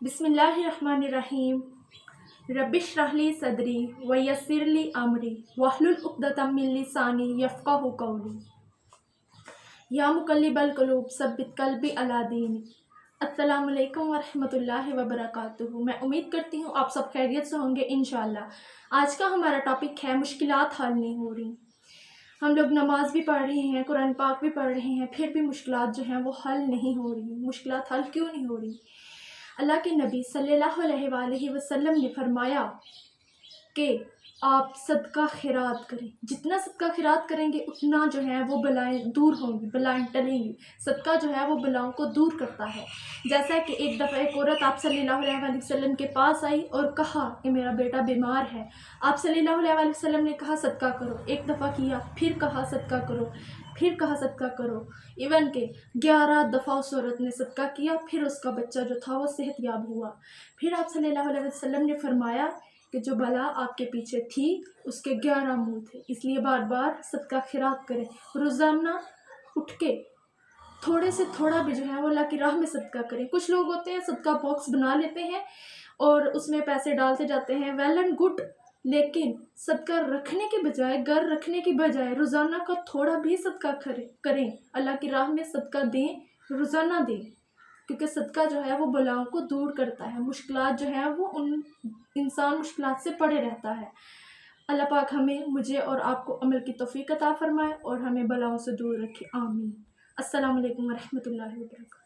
बिस्मिल्लाहिर्रहमानिर्रहीम। रब्बिश्रह ली सदरी वयस्सिर ली अमरी वहलुल उक़दतम मिन लिसानी यफ़क़हू क़ौली। या मुक़ल्लिबल क़ुलूब सब्बित क़ल्बी अला दीनी। अस्सलामु अलैकुम वरहमतुल्लाहि वबरकातुहू। मैं उम्मीद करती हूँ आप सब खैरियत से होंगे इंशाअल्लाह। आज का हमारा टॉपिक है मुश्किलात हल नहीं हो रही। हम लोग नमाज भी पढ़ रहे हैं, कुरान पाक भी पढ़ रहे हैं, फिर भी मुश्किलात जो हैं वो हल नहीं हो रही। मुश्किलात हल क्यों नहीं हो रही? अल्लाह के नबी सल्लल्लाहु अलैहि वसल्लम ने फरमाया कि आप सदका खैरात करें। जितना सदका खैरात करेंगे उतना जो है वो बलाएं दूर होंगी, बलाएं टलेंगी। सदका जो है वो बलाओं को दूर करता है। जैसा कि एक दफ़ा एक औरत आप सल्लल्लाहु अलैहि वसल्लम के पास आई और कहा कि मेरा बेटा बीमार है। आप सल्लल्लाहु अलैहि वसल्लम ने कहा सदका करो। एक दफ़ा किया, फिर कहा सदका करो, फिर कहा सदका करो। इवन के 11 दफ़ा उस औरत ने सदका किया, फिर उसका बच्चा जो था वो सेहतयाब हुआ। फिर आप सल्लल्लाहु अलैहि वसल्लम ने फरमाया कि जो बला आपके पीछे थी उसके 11 मुँह थे, इसलिए बार बार सदका खैरात करें। रोज़ाना उठ के थोड़े से थोड़ा भी जो है वो अल्लाह की राह में सदका करें। कुछ लोग होते हैं सदका बॉक्स बना लेते हैं और उसमें पैसे डालते जाते हैं, वेल एंड गुड, लेकिन सदका रखने के बजाय, घर रखने की बजाय रोज़ाना का थोड़ा भी सदका करें। अल्लाह की राह में सदका दें, रोज़ाना दें, क्योंकि सदका जो है वो बलाओं को दूर करता है। मुश्किलात जो है वो इंसान मुश्किलात से पड़े रहता है। अल्लाह पाक हमें, मुझे और आपको अमल की तौफीक अता फरमाए और हमें बलाओं से दूर रखे। आमीन। अस्सलामु अलैकुम वरहमतुल्लाहि वबरकातुहू।